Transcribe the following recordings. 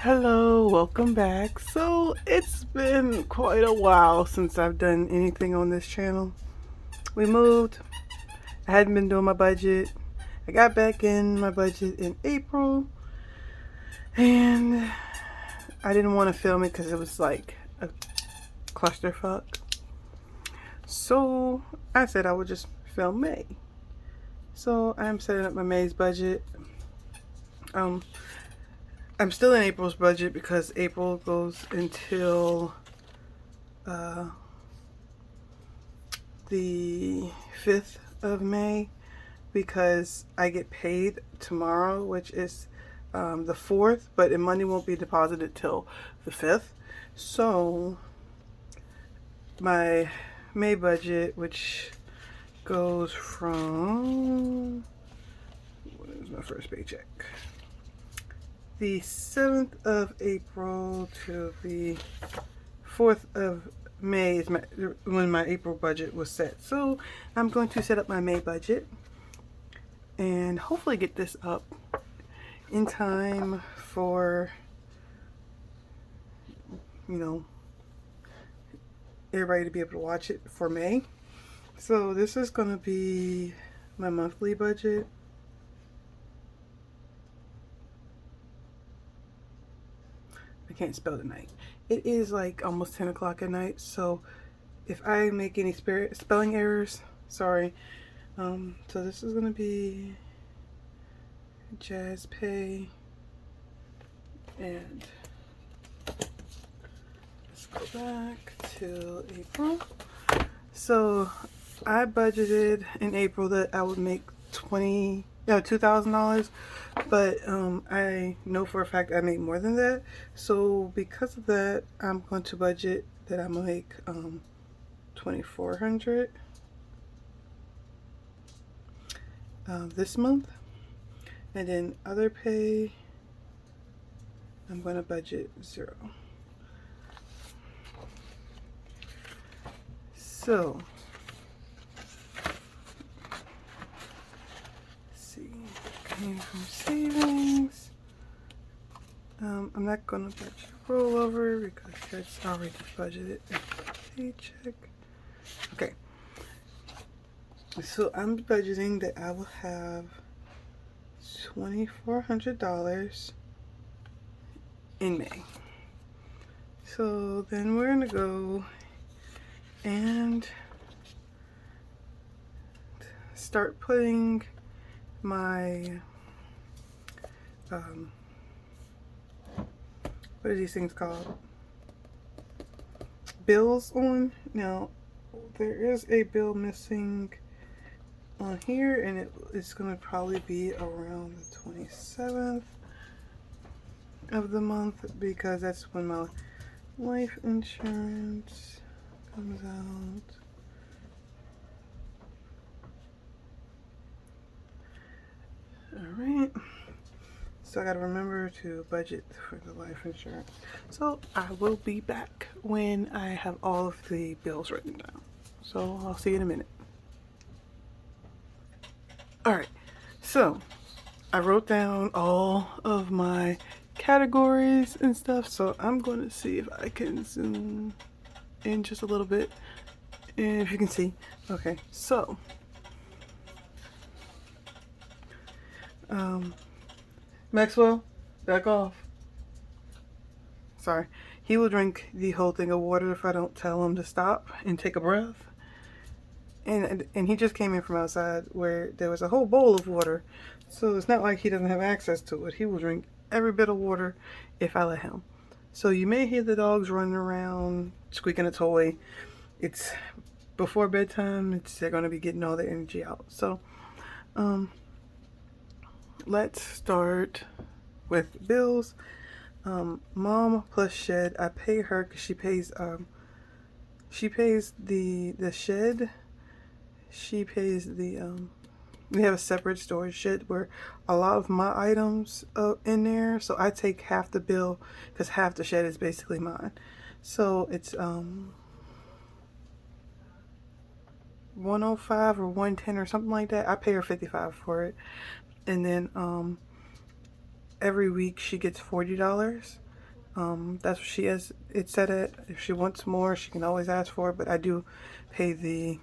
Hello, welcome back. So it's been quite a while since I've done anything on this channel. We moved. I hadn't been doing my budget. I got back in my budget in April, and I didn't want to film it because it was like a clusterfuck. So I said I would just film May. So I'm setting up my May's budget. Um, I'm still in April's budget because April goes until the 5th of May because I get paid tomorrow, which is the 4th, but the money won't be deposited till the 5th. So my May budget, which goes from, what is my first paycheck? The 7th of April to the 4th of May is when my April budget was set. So I'm going to set up my May budget and hopefully get this up in time for, everybody to be able to watch it for May. So this is going to be my monthly budget. I can't spell tonight. It is like almost 10 o'clock at night, so if I make any spelling errors, sorry. So this is going to be Jazz Pay, and let's go back to April. So I budgeted in April that I would make $2,000, but I know for a fact I made more than that. So because of that, I'm going to budget that I'm gonna make $2,400 this month, and then other pay I'm going to budget $0. So came from savings. I'm not gonna budget rollover because that's already budgeted in the paycheck. Okay, so I'm budgeting that I will have $2,400 in May. So then we're gonna go and start putting my what are these things called? Bills on. Now there is a bill missing on here, and it's gonna probably be around the 27th of the month because that's when my life insurance comes out. Alright, so I gotta remember to budget for the life insurance. So I will be back when I have all of the bills written down. So I'll see you in a minute. Alright, so I wrote down all of my categories and stuff, so I'm going to see if I can zoom in just a little bit. And if you can see, okay, so Maxwell, back off. Sorry. He will drink the whole thing of water if I don't tell him to stop and take a breath. And he just came in from outside where there was a whole bowl of water. So it's not like he doesn't have access to it. He will drink every bit of water if I let him. So you may hear the dogs running around, squeaking a toy. It's before bedtime. They're going to be getting all their energy out. So, let's start with bills. Mom plus shed. I pay her because she pays the shed. She pays the we have a separate storage shed where a lot of my items in there, so I take half the bill because half the shed is basically mine. So it's 105 or 110 or something like that. I pay her 55 for it, and then every week she gets $40. That's what she has it set at. If she wants more, she can always ask for it, but I do pay the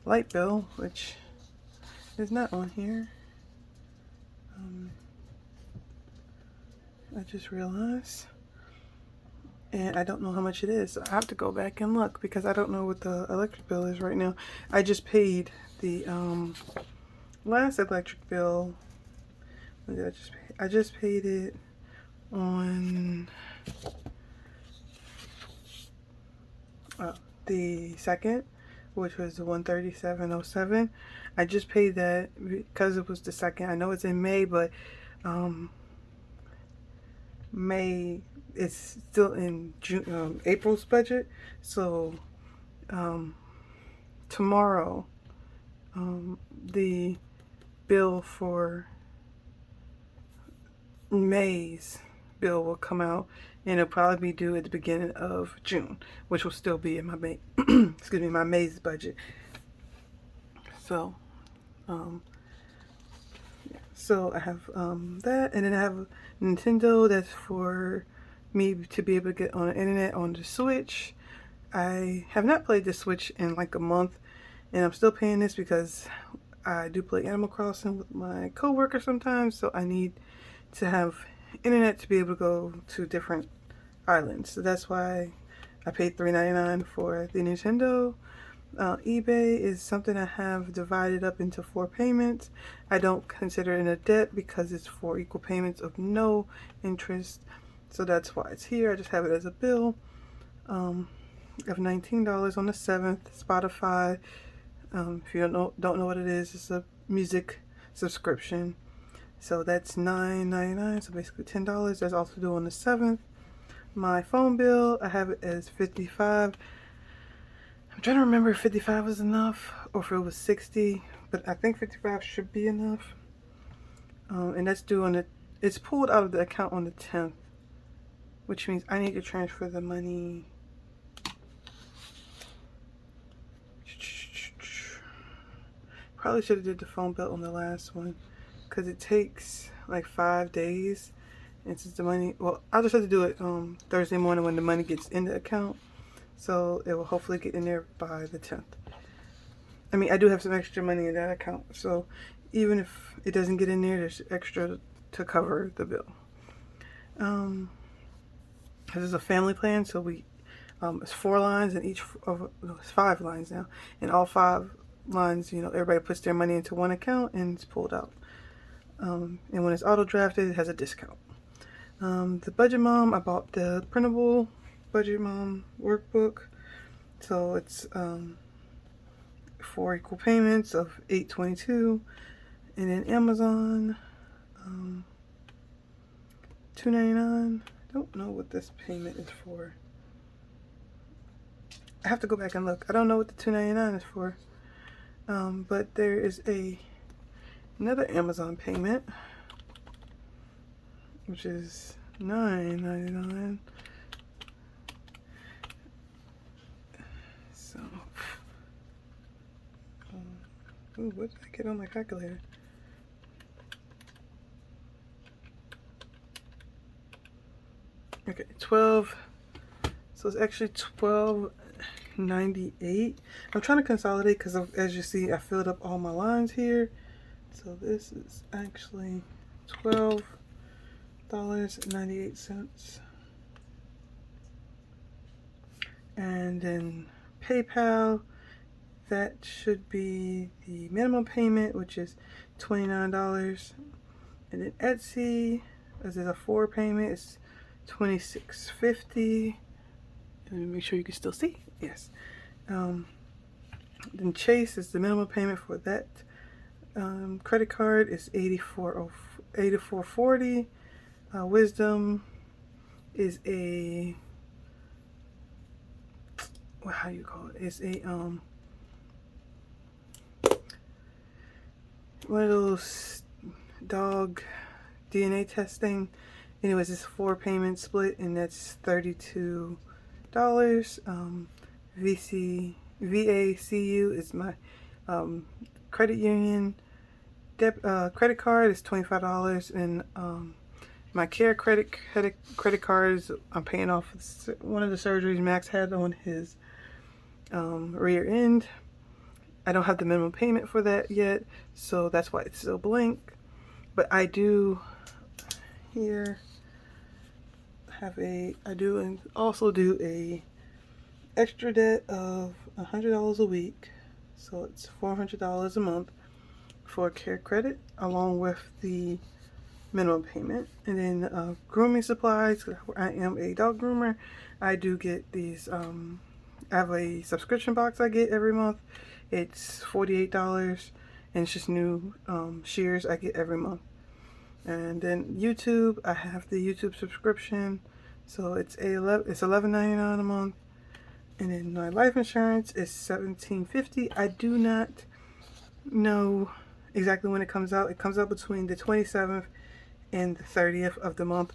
light bill, which is not on here. I just realized. And I don't know how much it is. So I have to go back and look because I don't know what the electric bill is right now. I just paid the last electric bill. When did I just pay? I just paid it on the 2nd, which was the $137.07. I just paid that because it was the 2nd. I know it's in May, but May, it's still in June, April's budget. So tomorrow, the bill for May's bill will come out, and it'll probably be due at the beginning of June, which will still be in my May, excuse me, my May's budget. So, so I have that, and then I have Nintendo. That's for me to be able to get on the internet on the Switch. I have not played the Switch in like a month, and I'm still paying this because I do play Animal Crossing with my coworker sometimes, so I need to have internet to be able to go to different islands. So that's why I paid $3.99 for the Nintendo. eBay is something I have divided up into 4 payments. I don't consider it a debt because it's 4 equal payments of no interest. So that's why it's here. I just have it as a bill of $19 on the 7th. Spotify. If you don't know what it is, it's a music subscription. So that's $9.99, so basically $10. That's also due on the 7th. My phone bill, I have it as $55. I'm trying to remember if $55 was enough or if it was $60, but I think $55 should be enough. And that's due on it's pulled out of the account on the 10th, which means I need to transfer the money. Probably should have did the phone bill on the last one, because it takes like 5 days, and since the money, well, I'll just have to do it Thursday morning when the money gets in the account, so it will hopefully get in there by the 10th. I mean, I do have some extra money in that account, so even if it doesn't get in there, there's extra to cover the bill. This is a family plan, so we it's 4 lines, and each of it's 5 lines now, and all 5 lines, you know, everybody puts their money into one account and it's pulled out. And when it's auto drafted, it has a discount. The Budget Mom, I bought the printable Budget Mom workbook. So it's 4 equal payments of $8.22. And then Amazon, $2.99. I don't know what this payment is for. I have to go back and look. I don't know what the $2.99 is for. But there is another Amazon payment, which is $9.99. So, ooh, what did I get on my calculator? Okay, 12. So it's actually $12.98. I'm trying to consolidate because, as you see, I filled up all my lines here. So this is actually $12.98. And then PayPal, that should be the minimum payment, which is $29. And then Etsy, as is a 4 payment, it's $26.50. Let me make sure you can still see. Yes. Then Chase is the minimum payment for that. Credit card is $84.40. Wisdom is a, well, how do you call it? It's a one of those dog DNA testing. Anyways, it's 4 payment split, and that's $32. VACU is my credit union. Credit card is $25, and My care credit cards, I'm paying off one of the surgeries Max had on his rear end. I don't have the minimum payment for that yet, so that's why it's still blank. But I do here have I do and also do a extra debt of $100 a week, so it's $400 a month for care credit along with the minimum payment. And then grooming supplies. I am a dog groomer. I do get these. I have a subscription box I get every month. It's $48, and it's just new shears I get every month. And then YouTube, I have the YouTube subscription, so it's $11.99 a month. And then my life insurance is $17.50. I do not know exactly when it comes out. It comes out between the 27th and the 30th of the month.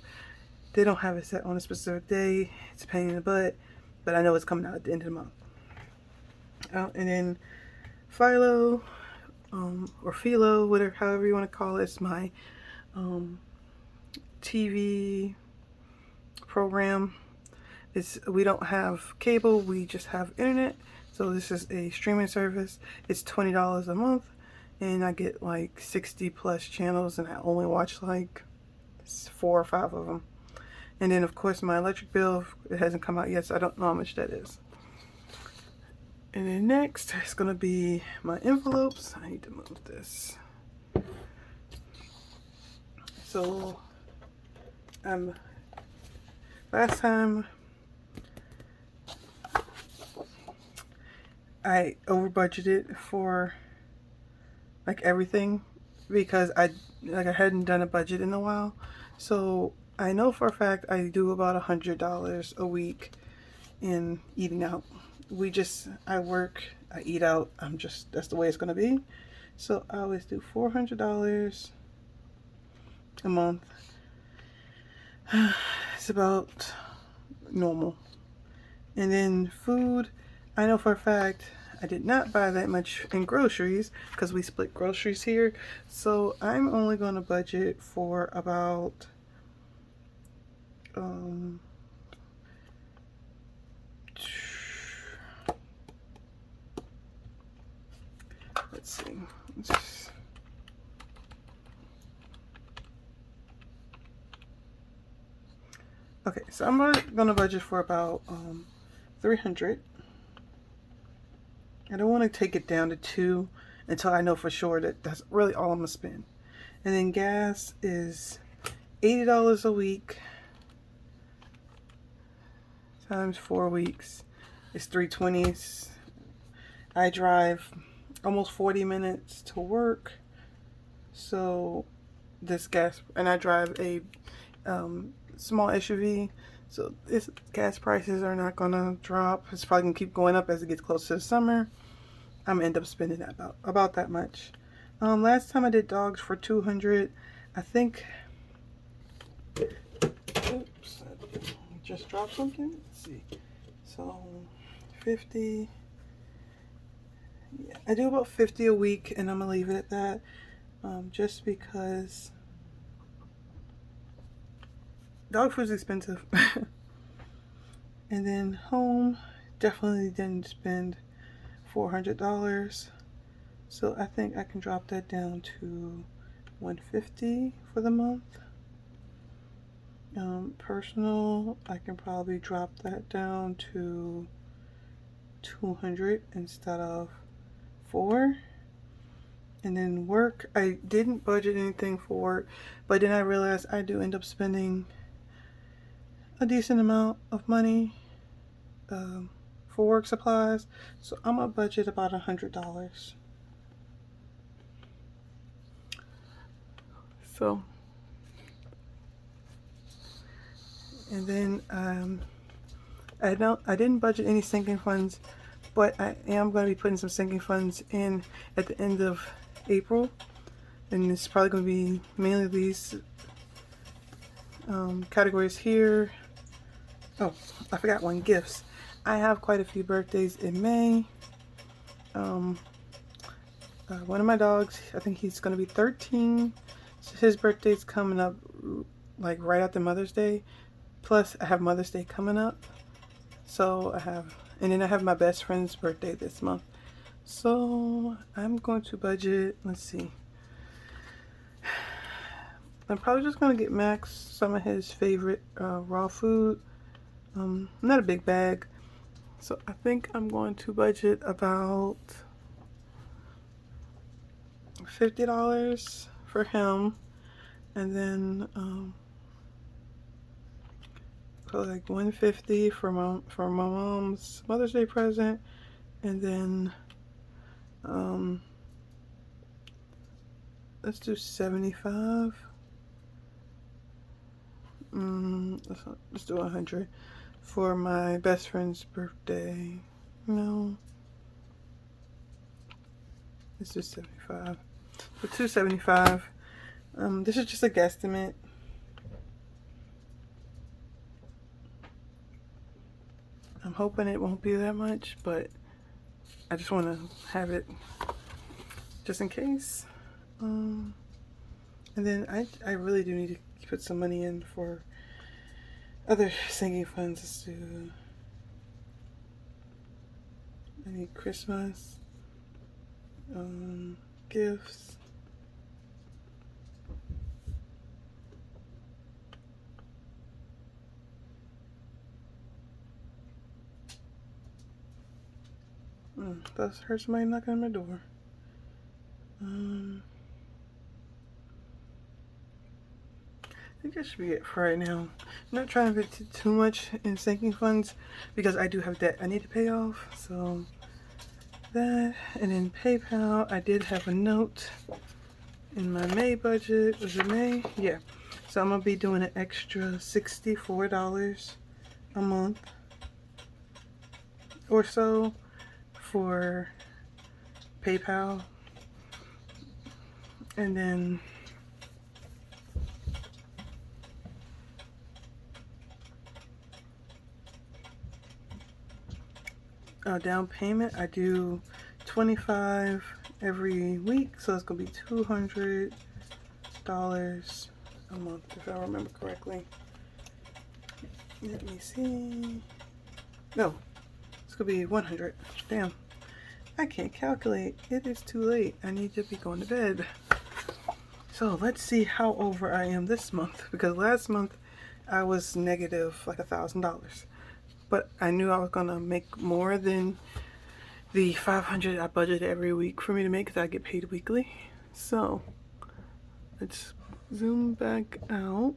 They don't have it set on a specific day. It's a pain in the butt, but I know it's coming out at the end of the month. And then Philo, or Philo, whatever, however you want to call it, it's my TV program. We don't have cable, we just have internet. So this is a streaming service. It's $20 a month, and I get like 60 plus channels, and I only watch like 4 or 5 of them. And then of course my electric bill, it hasn't come out yet, so I don't know how much that is. And then next it's gonna be my envelopes. I need to move this. So last time I over budgeted for like everything because I hadn't done a budget in a while. So I know for a fact I do about $100 a week in eating out. I work, I eat out, that's the way it's gonna be. So I always do $400 a month. It's about normal. And then food, I know for a fact I did not buy that much in groceries because we split groceries here. So I'm only going to budget for about let's see. Okay, so I'm going to budget for about $300. I don't want to take it down to $2 until I know for sure that that's really all I'm going to spend. And then gas is $80 a week times 4 weeks. It's $320. I drive almost 40 minutes to work. So this gas, and I drive a small SUV. So this gas prices are not gonna drop. It's probably gonna keep going up as it gets closer to the summer. I'm gonna end up spending that about that much. Last time I did dogs for $200. I think. Oops! I just dropped something. Let's see. So 50. Yeah, I do about 50 a week, and I'm gonna leave it at that. Just because dog food is expensive. And then home, definitely didn't spend $400. So I think I can drop that down to $150 for the month. Personal, I can probably drop that down to $200 instead of $400. And then work, I didn't budget anything for work, but then I realized I do end up spending a decent amount of money for work supplies. So I'm gonna budget about $100. So, and then I didn't budget any sinking funds, but I am going to be putting some sinking funds in at the end of April, and it's probably going to be mainly these categories here. Oh, I forgot one, gifts. I have quite a few birthdays in May. One of my dogs, I think he's going to be 13. So his birthday's coming up like right after Mother's Day. Plus, I have Mother's Day coming up. So I have, and then I have my best friend's birthday this month. So I'm going to budget, let's see. I'm probably just going to get Max some of his favorite raw food. Not a big bag. So I think I'm going to budget about $50 for him. And then so like $150 for my mom's Mother's Day present, and then let's do 75. Let's do 100 for my best friend's birthday. No, let's do 75. For 275. This is just a guesstimate. I'm hoping it won't be that much, but I just want to have it just in case. And then I really do need to put some money in for other sinking funds. Let's do, I need Christmas, gifts. Thus heard somebody knocking on my door. I think that should be it for right now. I'm not trying to put too much in sinking funds because I do have debt I need to pay off. So that, and then PayPal, I did have a note in my May budget. Was it May? Yeah. So I'm gonna be doing an extra $64 a month or so for PayPal. And then down payment, I do $25 every week, so it's gonna be $200 a month if I remember correctly. Let me see. No, it's gonna be 100. Damn, I can't calculate. It is too late. I need to be going to bed. So let's see how over I am this month, because last month I was negative like $1,000. But I knew I was gonna make more than the $500 I budget every week for me to make because I get paid weekly. So let's zoom back out.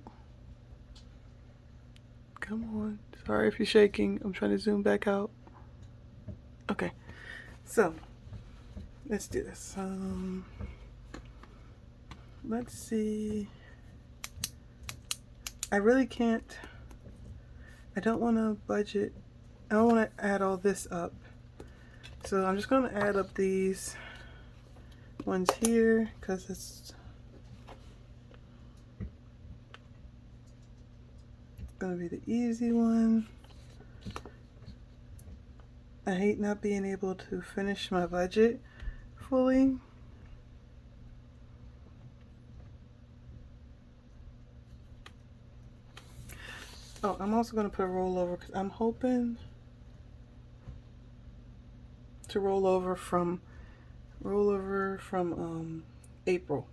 Come on. Sorry if you're shaking. I'm trying to zoom back out. Okay. So let's do this. Let's see. I really can't. I don't want to budget. I don't want to add all this up. So I'm just going to add up these ones here because it's going to be the easy one. I hate not being able to finish my budget fully. Oh, I'm also going to put a rollover because I'm hoping to roll over from April.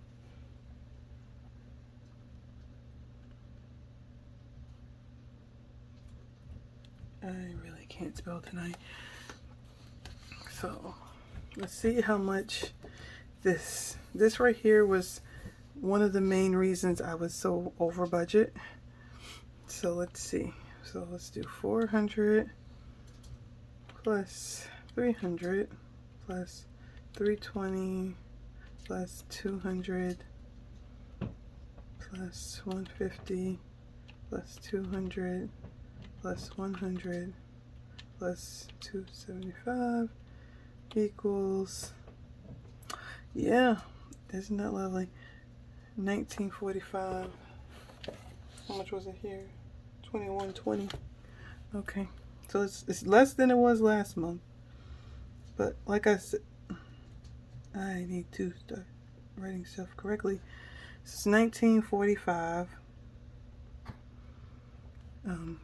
I really can't spell tonight. So let's see how much this right here was one of the main reasons I was so over budget. So let's see. So let's do 400 plus 300 plus 320 plus 200 plus 150 plus 200 plus 100 plus 275 equals, yeah, isn't that lovely? 1945. How much was it here? 2120. Okay, so it's less than it was last month, but like I said, I need to start writing stuff correctly. So it's 1945 Um,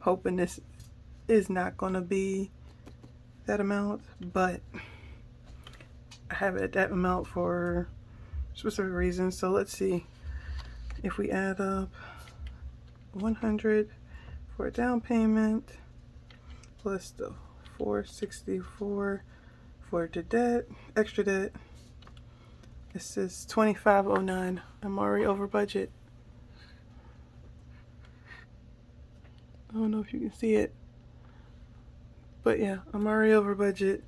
hoping this is not going to be that amount, but I have it at that amount for specific reasons. So let's see if we add up 100 for a down payment plus the 464 for the debt, extra debt. This is 2509. I'm already over budget. I don't know if you can see it, but yeah, I'm already over budget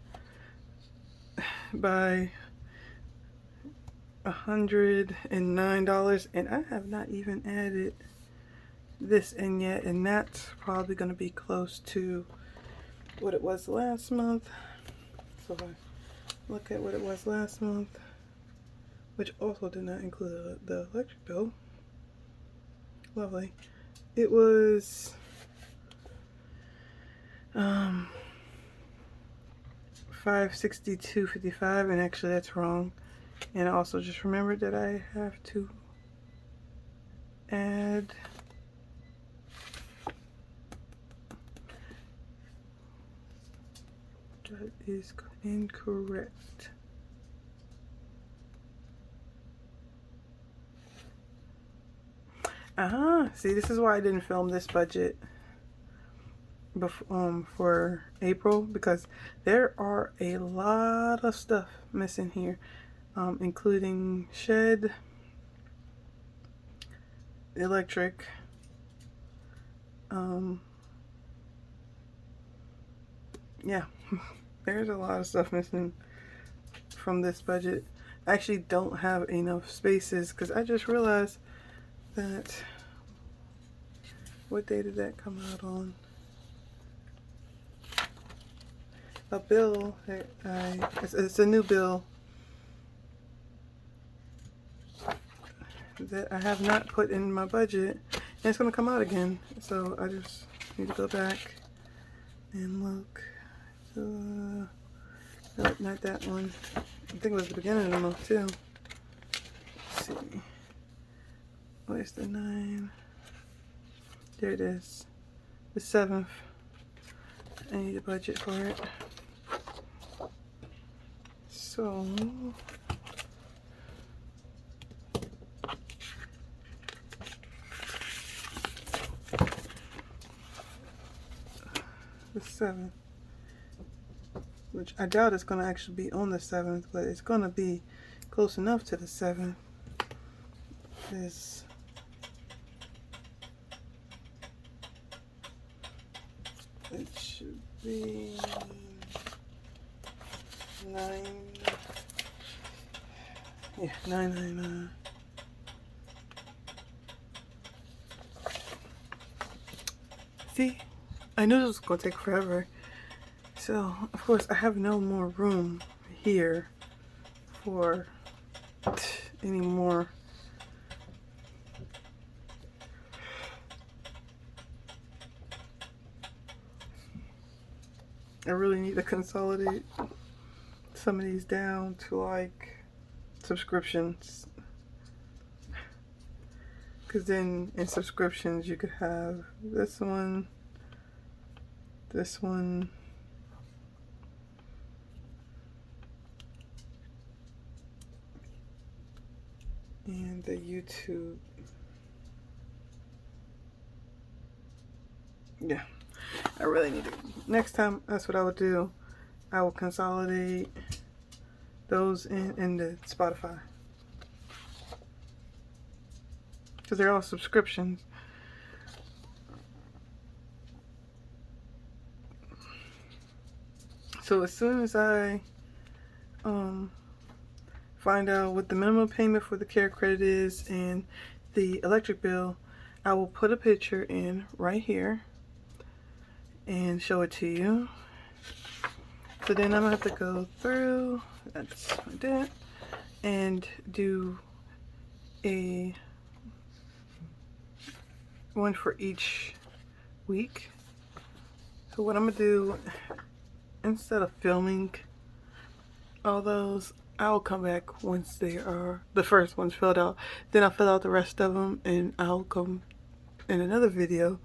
by $109, and I have not even added this in yet, and that's probably going to be close to what it was last month. So if I look at what it was last month, which also did not include the electric bill. Lovely. It was $562.55, and actually that's wrong. And I also just remembered that I have to add that is incorrect. See, this is why I didn't film this budget before, for April, because there are a lot of stuff missing here, including shed, electric, yeah, there's a lot of stuff missing from this budget. I actually don't have enough spaces because I just realized that, what day did that come out on? A bill that it's a new bill that I have not put in my budget, and it's going to come out again. So I just need to go back and look. So, nope, not that one. I think it was the beginning of the month too. Let's see. Where's the 9? There it is. The 7th. I need a budget for it. So the 7th, which I doubt it's going to actually be on the 7th, but it's going to be close enough to the 7th. Is it should be 9. Yeah, 999. See, I knew this was going to take forever. So, of course, I have no more room here for any more. I really need to consolidate some of these down to like subscriptions, because then in subscriptions you could have this one, and the YouTube. Yeah, I really need to. Next time, that's what I would do. I will consolidate those in the Spotify, because they're all subscriptions. So as soon as I find out what the minimum payment for the care credit is and the electric bill, I will put a picture in right here and show it to you. So then I'm gonna have to go through, that's my debt, and do a one for each week. So what I'm gonna do, instead of filming all those, I'll come back once they are, the first one's filled out. Then I'll fill out the rest of them, and I'll come in another video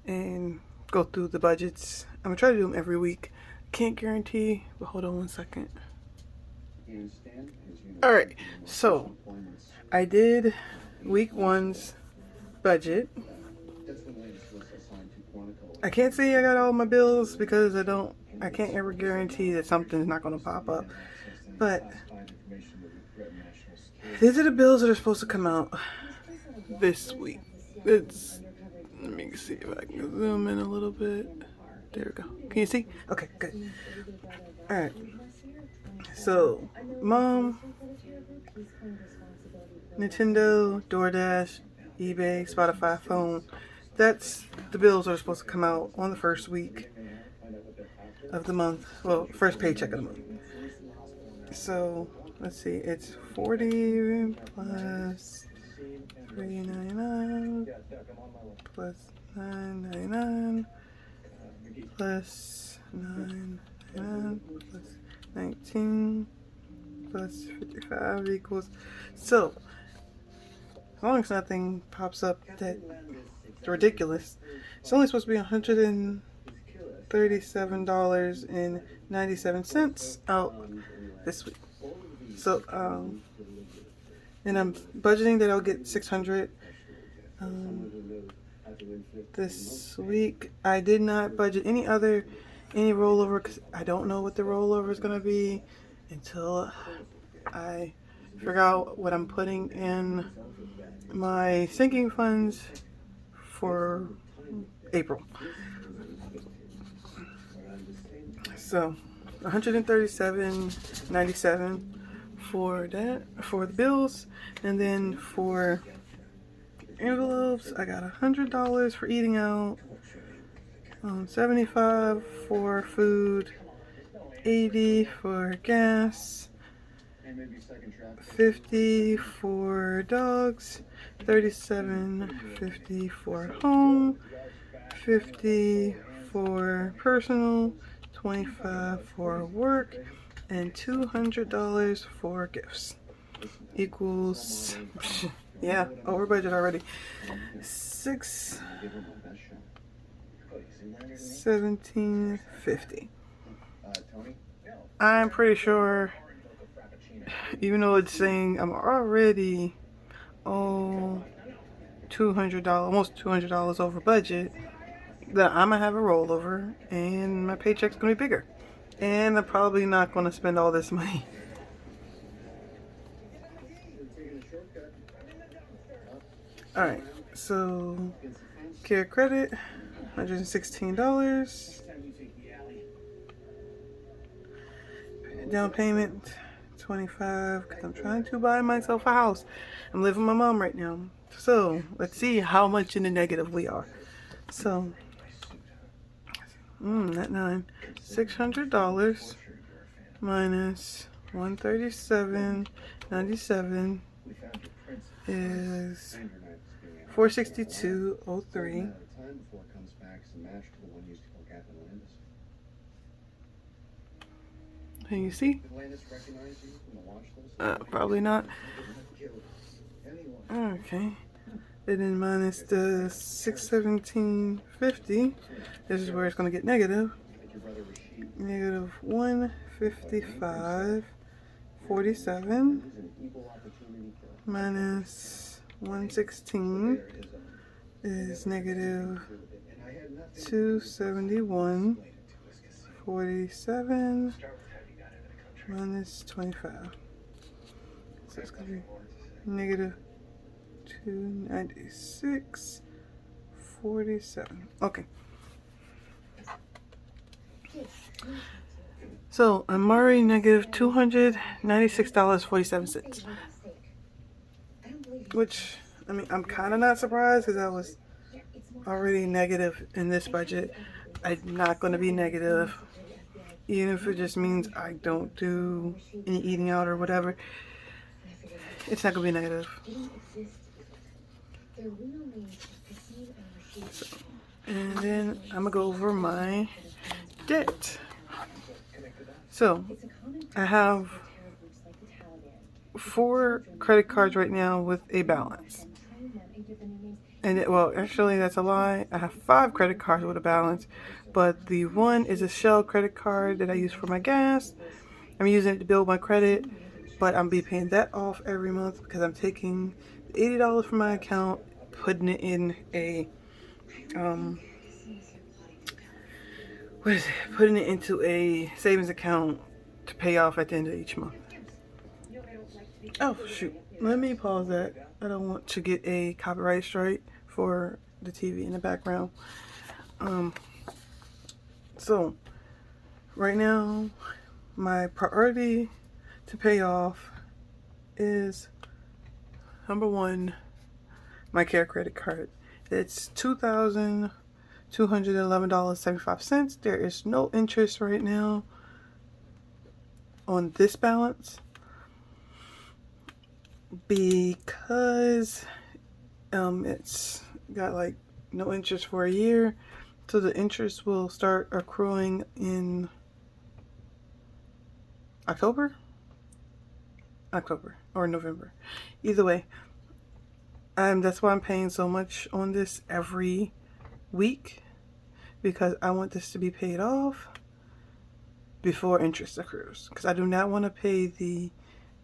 and go through the budgets. I'm gonna try to do them every week. Can't guarantee, but hold on one second. Alright, so I did week 1's budget. I can't say I got all my bills because I can't ever guarantee that something's not going to pop up. But these are the bills that are supposed to come out this week. Let me see if I can zoom in a little bit. There we go. Can you see? Okay, good. Alright. So, Mom, Nintendo, DoorDash, eBay, Spotify, phone. That's the bills that are supposed to come out on the first week of the month. Well, first paycheck of the month. So, let's see. It's 40 plus $3.99 plus $9.99 plus $9.99 plus 19 plus 55 equals. So, as long as nothing pops up that's ridiculous, it's only supposed to be $137.97 out this week. So, and I'm budgeting that I'll get $600 this week. I did not budget any rollover because I don't know what the rollover is going to be until I figure out what I'm putting in my sinking funds for April. So $137.97 for that, for the bills, and then for envelopes I got $100 for eating out, $75 for food, $80 for gas, $50 for dogs, $37.50 for home, $50 for personal, $25 for work, and $200 for gifts. Equals, yeah, over budget already. $17.50. I'm pretty sure, even though it's saying I'm already $200, almost $200 over budget, that I'm gonna have a rollover and my paycheck's gonna be bigger, and I'm probably not gonna spend all this money. Alright, so care credit, $116. Down payment, $25, because I'm trying to buy myself a house. I'm living with my mom right now. So let's see how much in the negative we are. So, not $9. $600 minus $137.97 is $462.03. Can you see? Probably not. Okay. And then minus the $617.50. This is where it's going to get negative. Negative $155.47 minus 116 is negative $271.47 minus 25. So it's going to be negative $296.47. Okay. So I'm already negative $296.47. Which, I mean, I'm kind of not surprised because I was already negative in this budget. I'm not going to be negative, even if it just means I don't do any eating out or whatever. It's not going to be negative. So, and then I'm going to go over my debt. So, I have 4 credit cards right now with a balance. well, actually, that's a lie. I have 5 credit cards with a balance, but the one is a Shell credit card that I use for my gas. I'm using it to build my credit, but I'm be paying that off every month because I'm taking $80 from my account, putting it in a what is it? Putting it into a savings account to pay off at the end of each month. Oh shoot! Let me pause that. I don't want to get a copyright strike for the TV in the background. So right now, my priority to pay off is number one, my Care credit card. It's $2,211.75. There is no interest right now on this balance because it's got like no interest for a year. So the interest will start accruing in October or November. Either way, that's why I'm paying so much on this every week, because I want this to be paid off before interest accrues. Because I do not want to pay the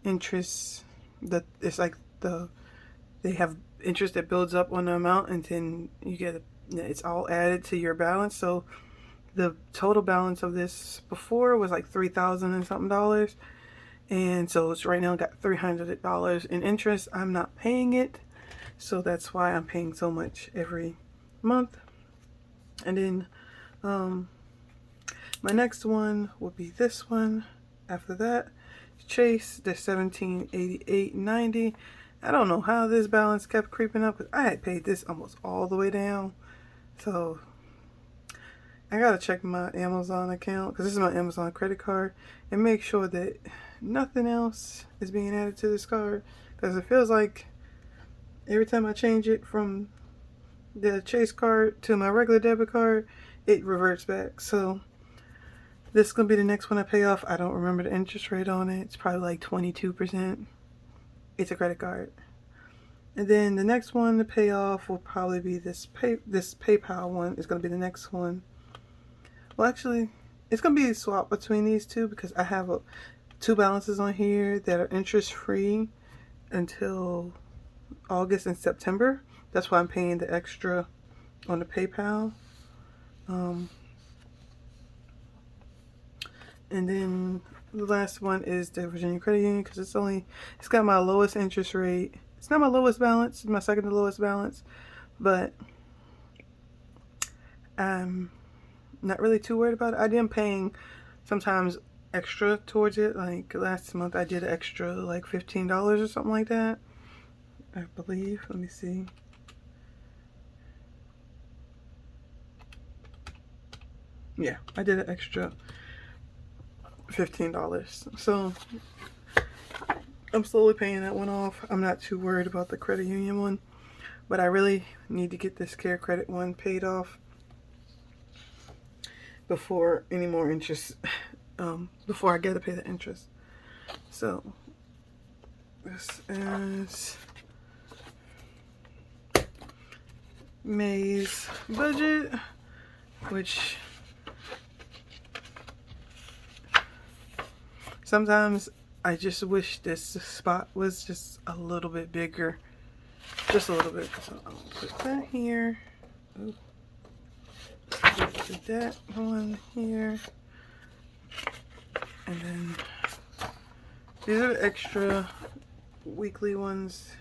interest that it's like they have interest that builds up on the amount, and then it's all added to your balance. So the total balance of this before was like $3,000 and something dollars, and so it's right now got $300 in interest. I'm not paying it, so that's why I'm paying so much every month. And then my next one will be this one. After that, Chase, the $1788.90. I don't know how this balance kept creeping up because I had paid this almost all the way down. So I gotta check my Amazon account, because this is my Amazon credit card, and make sure that nothing else is being added to this card, because it feels like every time I change it from the Chase card to my regular debit card, it reverts back. So this is gonna be the next one I pay off. I don't remember the interest rate on it. It's probably like 22%. It's a credit card. And then the next one to pay off will probably be this PayPal one. Is gonna be the next one. Well, actually, it's gonna be a swap between these two, because I have 2 balances on here that are interest free until August and September. That's why I'm paying the extra on the PayPal. And then the last one is the Virginia Credit Union, because it's got my lowest interest rate. It's not my lowest balance, it's my second to lowest balance, but I'm not really too worried about it. I am paying sometimes extra towards it. Like last month I did extra like $15 or something like that, I believe. Let me see. Yeah, I did an extra $15. So I'm slowly paying that one off. I'm not too worried about the credit union one, but I really need to get this Care credit one paid off before any more interest, before I get to pay the interest. So this is May's budget, which sometimes I just wish this spot was just a little bit bigger. Just a little bit. So I'll put that here. Ooh. Put that one here. And then these are the extra weekly ones.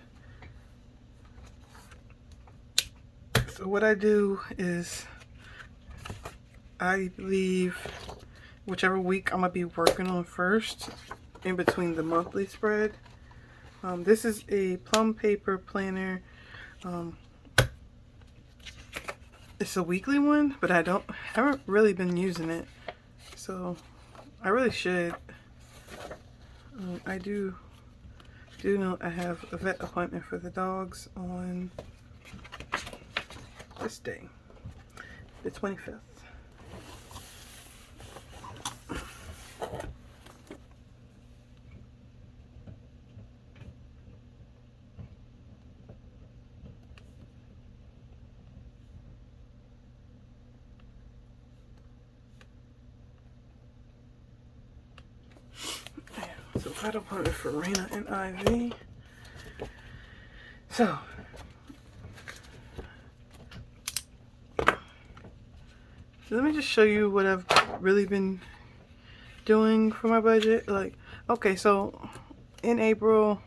So what I do is I leave whichever week I'm going to be working on first in between the monthly spread. This is a plum paper planner. It's a weekly one, but I haven't really been using it, so I really should. I do know I have a vet appointment for the dogs on this day, the 25th. vet appointment for Raina and Ivy. So let me just show you what I've really been doing for my budget. Like, okay, so in April,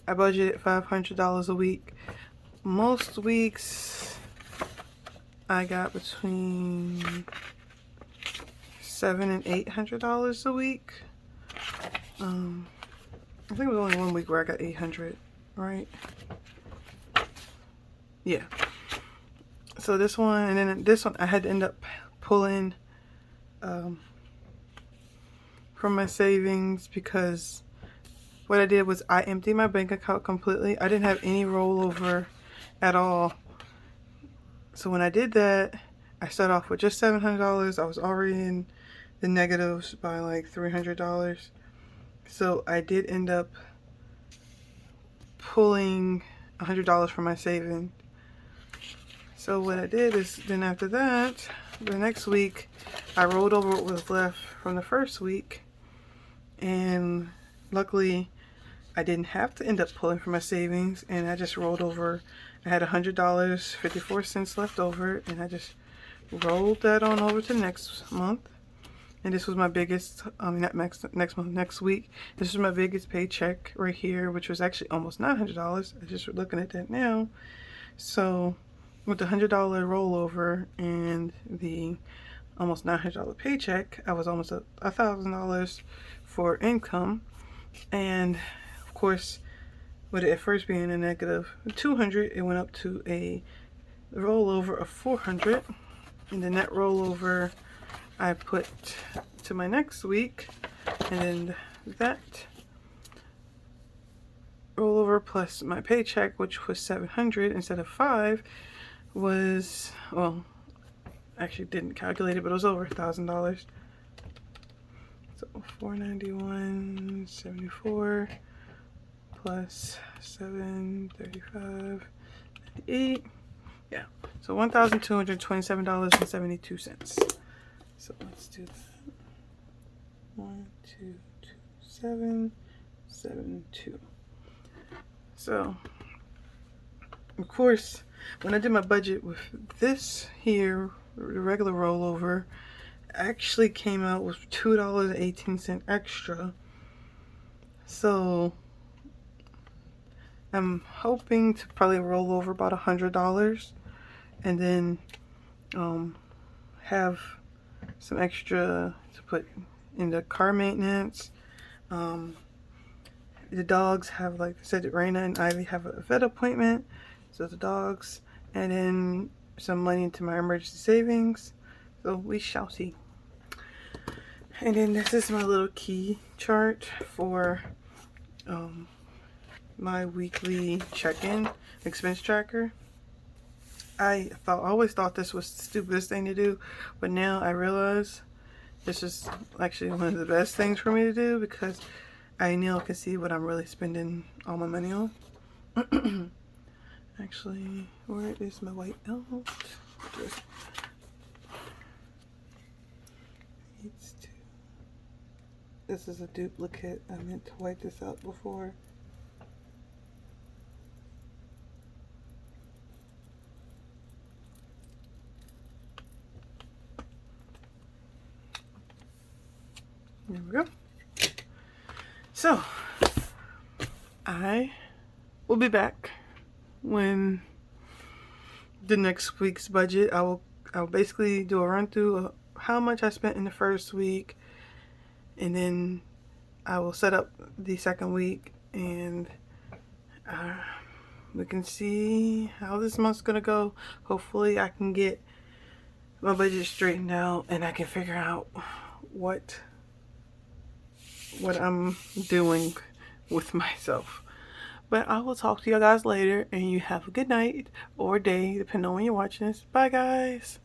I budgeted $500 a week. Most weeks, I got between $700 and $800 a week. I think it was only one week where I got 800, right? Yeah. So this one, and then this one, I had to end up pulling from my savings, because what I did was I emptied my bank account completely. I didn't have any rollover at all. So when I did that, I started off with just $700. I was already in the negatives by like $300. So I did end up pulling $100 from my savings. So what I did is, then after that, the next week, I rolled over what was left from the first week. And luckily, I didn't have to end up pulling from my savings, and I just rolled over. I had $100, 54 cents left over, and I just rolled that on over to next month. And this was my biggest, not next month, next week. This was my biggest paycheck right here, which was actually almost $900. I just looking at that now. So with the $100 rollover and the almost $900 paycheck, I was almost $1,000 for income. And of course, with it at first being a negative 200, it went up to a rollover of 400. And the net rollover I put to my next week, and then that rollover plus my paycheck, which was 700 instead of 5, was, well, actually didn't calculate it, but it was over $1,000. So 491.74 plus 735, 98. Yeah, so $1,227.72. So let's do that. 1,227.72. So, of course, when I did my budget with this here, the regular rollover, actually came out with $2.18 extra. So I'm hoping to probably roll over about $100, and then have some extra to put in the car maintenance. The dogs have, like I said, Raina and Ivy have a vet appointment, so the dogs, and then some money into my emergency savings. So we shall see. And then this is my little key chart for my weekly check-in expense tracker. I always thought this was the stupidest thing to do, but now I realize this is actually one of the best things for me to do, because I now can see what I'm really spending all my money on. Actually, where is my white note? This is a duplicate. I meant to white this out before. There we go. So, I will be back when the next week's budget. I will basically do a run through of how much I spent in the first week, and then I will set up the second week, and we can see how this month's gonna go. Hopefully I can get my budget straightened out, and I can figure out what I'm doing with myself. But I will talk to you guys later, and you have a good night or day, depending on when you're watching this. Bye, guys.